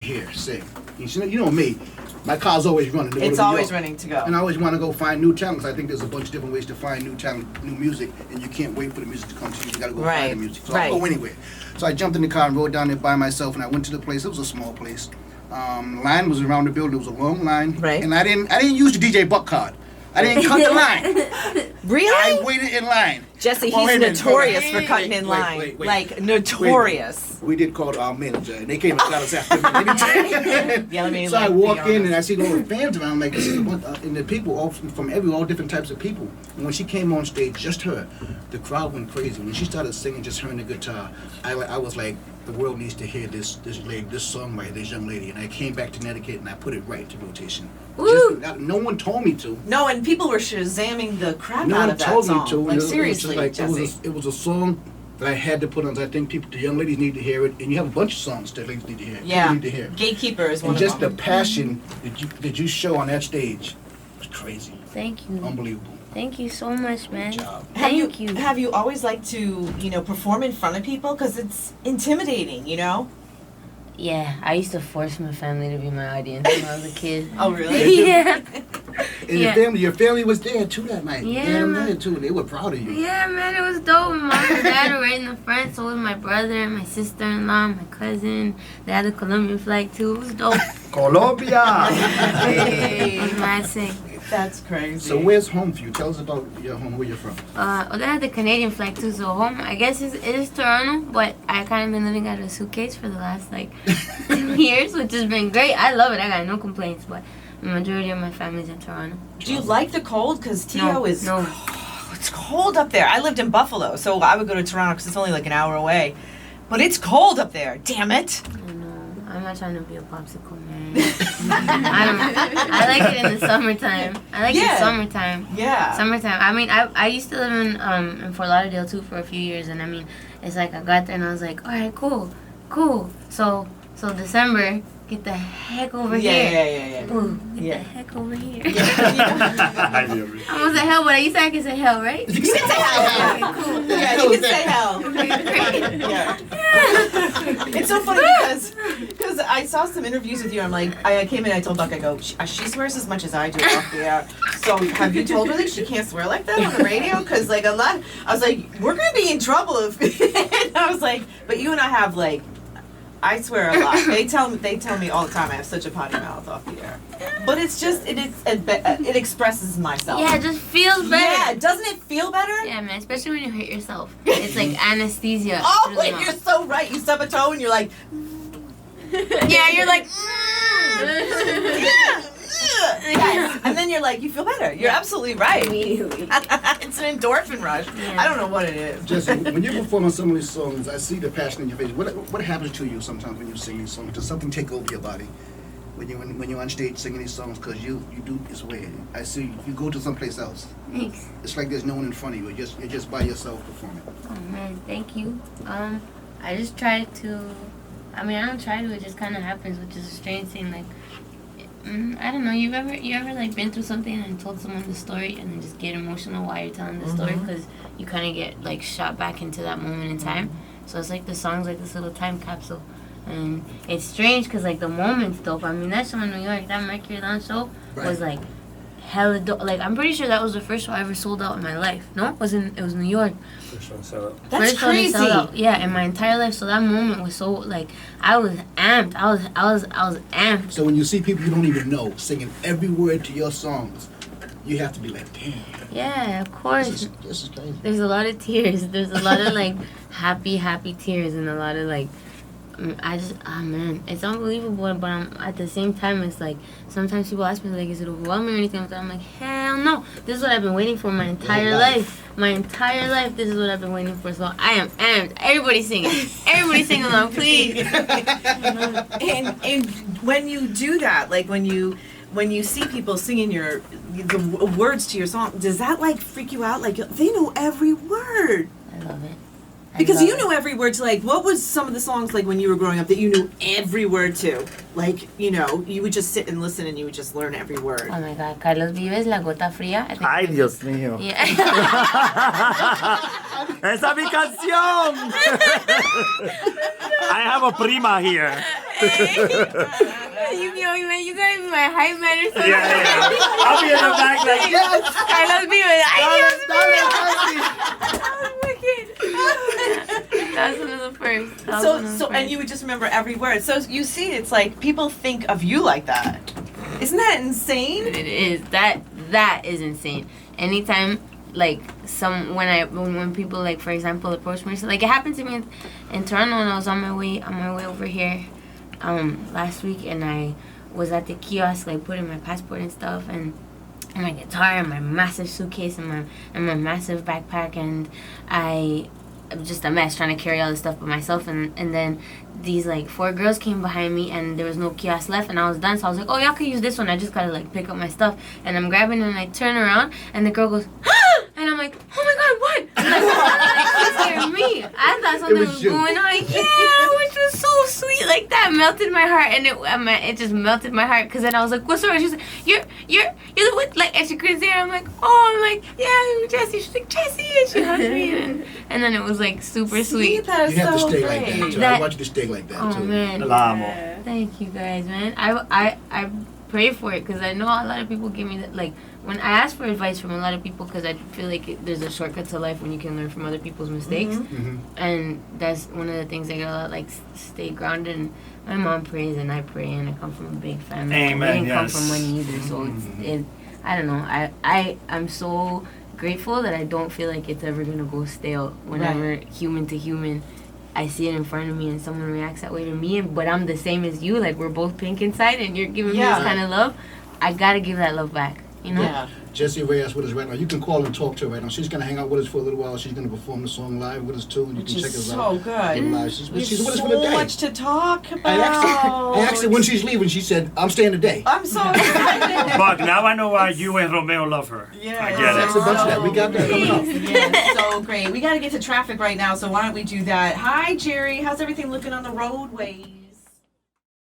here, sing. You know me. My car's always running. It's always running to go. And I always want to go find new talent, because I think there's a bunch of different ways to find new talent, new music, and you can't wait for the music to come to you. You got to go find the music. So I'll go anywhere. So I jumped in the car and rode down there by myself, and I went to the place. It was a small place. Line was around the building. It was a long line. Right. And I didn't use the DJ Buck card. I didn't cut the line. Really? I waited in line. Jesse, he's notorious for cutting in line. Wait. Like, notorious. We did call our manager, and they came and got us after. So I walk in, and I see all the fans around. I'm like, this is a bunch, and the people all from all different types of people. And when she came on stage, just her, the crowd went crazy. When she started singing, just her and the guitar, I was like, the world needs to hear this song by this young lady. And I came back to Connecticut, and I put it right to rotation. No one told me to. No, and people were shazamming the crap out of that song. No one told me to. Like, seriously, Jesse. It was a song that I had to put on. I think the young ladies need to hear it, and you have a bunch of songs that ladies need to hear. Yeah, need to hear. Gatekeeper is one and of just them. the passion that you show on that stage was crazy. Thank you. Unbelievable. Thank you so much, man. Good job. Thank you. Have you always liked to, perform in front of people? Because it's intimidating, Yeah, I used to force my family to be my audience when I was a kid. Oh, really? Yeah. And your family was there too that night. Yeah, man. There too. They were proud of you. Yeah, man, it was dope. My mom and dad were right in the front, so was my brother, my sister-in-law, my cousin. They had a Colombian flag too. It was dope. Colombia! It was mad sick. That's crazy. So where's home for you? Tell us about your home, where you're from. They had the Canadian flag too, so home, I guess it is Toronto, but I kind of been living out of a suitcase for the last 2 years, which has been great. I love it. I got no complaints, but the majority of my family's in Toronto. Do you like the cold? Because TO is... No. It's cold up there. I lived in Buffalo, so I would go to Toronto because it's only like an hour away. But it's cold up there. Damn it. I know. I'm not trying to be a popsicle, man. I like it in the summertime. I like it summertime. Yeah. Summertime. I mean, I used to live in Fort Lauderdale too for a few years, and I mean, it's like I got there and I was like, all right, cool. So December, get the heck over here. Yeah. Ooh, get the heck over here. I I was at hell, but you said I can say hell, right? You can say hell. Okay, cool. Yeah, you can say hell. Yeah. It's so funny because I saw some interviews with you. I'm like, I came in, I told Buck, I go, she swears as much as I do off the air. So have you told her that she can't swear like that on the radio? Because like a lot, I was like, we're gonna be in trouble if. And I was like, but you and I have like. I swear a lot. They tell me all the time I have such a potty mouth off the air. But it's just it expresses myself. Yeah, it just feels better. Yeah, doesn't it feel better? Yeah, man, especially when you hit yourself. It's like anesthesia. Oh, wait, you're so right. You stub a toe and you're like, yeah, you're like, yes. And then you're like, you feel better. You're absolutely right. Immediately. It's an endorphin rush. Yeah. I don't know what it is. Jesse, when you perform on some of these songs, I see the passion in your face. What happens to you sometimes when you sing these songs? Does something take over your body when you're on stage singing these songs? Because you do this way. I see you go to someplace else. Thanks. It's like there's no one in front of you. You're just by yourself performing. Oh man, thank you. I just try to. I mean, I don't try to. It just kind of happens, which is a strange thing. Like, I don't know. You ever like been through something and told someone the story and then just get emotional while you're telling the story because you kind of get like shot back into that moment in time. So it's like the song's like this little time capsule, and it's strange because like the moment's dope. I mean, that show in New York, that Mercury Lounge show was like hella dope. Like I'm pretty sure that was the first show I ever sold out in my life. No, it was New York. First one sell out. That's First show they crazy. sold out. Yeah, in my entire life. So that moment was so like I was amped. I was amped. So when you see people you don't even know singing every word to your songs, you have to be like, damn. Yeah, of course. This is crazy. There's a lot of tears. There's a lot of like happy tears and a lot of like man, it's unbelievable. But at the same time, it's like sometimes people ask me like, is it overwhelming or anything? I'm like, hell no. This is what I've been waiting for my entire life. My entire life, this is what I've been waiting for. So I am amped. Everybody singing. Everybody sing along, please. And when you do that, like when you see people singing the words to your song, does that like freak you out? Like they know every word. I love it. Because you knew every word to, like, what was some of the songs, like, when you were growing up that you knew every word to? Like, you know, you would just sit and listen and you would just learn every word. Oh my God, Carlos Vives, La Gota Fría. Ay, Dios mío. Yeah. ¡Esa es mi canción! I have a prima here. You gotta be my hype man or something. Yeah. I'll be in the back like, yes! Carlos Vives. Ay, Dios mío. That was one of the first. So and you would just remember every word. So you see, it's like people think of you like that. Isn't that insane? It is. That is insane. Anytime, like, when people, like, for example, approach me, so, like, it happened to me in Toronto when I was on my way over here last week, and I was at the kiosk, like, putting my passport and stuff, and my guitar and my massive suitcase and my massive backpack, and I'm just a mess trying to carry all this stuff by myself, and then these, like, 4 girls came behind me, and there was no kiosk left, and I was done, so I was like, oh, y'all can use this one, I just gotta, like, pick up my stuff, and I'm grabbing it, and I turn around, and the girl goes, and I'm like, oh my God, what? Like, she scared me. I thought something was going on, yeah, which was so sweet, like, that melted my heart, and it just melted my heart, because then I was like, what's wrong? She's like, you're the what, like, and she couldn't say it, I'm like, oh, I'm like, yeah, Jessie, she's like, Jessie, and she hugged me, and then it was, like, super sweet. That is You have to so stay great. like that, too. I want you to stay like that, Oh, too. man. La amo. Thank you guys, man. I pray for it because I know a lot of people give me that. Like, when I ask for advice from a lot of people, because I feel like there's a shortcut to life when you can learn from other people's mistakes. And that's one of the things I gotta, like, stay grounded. And my mom prays and I pray, and I come from a big family. Amen, I didn't come yes. from money either, so I don't know. I'm so grateful that I don't feel like it's ever gonna go stale. Whenever human to human, I see it in front of me and someone reacts that way to me, but I'm the same as you. Like, we're both pink inside, and you're giving me this kind of love. I gotta give that love back. You know? Yeah. Jessie Reyez with us right now. You can call and talk to her right now. She's going to hang out with us for a little while. She's going to perform the song live with us, too. You Which can check is us so out. good. Live. She's with us so for the day. much to talk about. I asked her when she's leaving. She said, I'm staying today. I'm so excited. But now I know why you and Romeo love her. Yeah, I get That's it. a bunch of that. We got that coming up. Yeah, so great. We got to get to traffic right now, so why don't we do that? Hi, Jerry. How's everything looking on the roadways?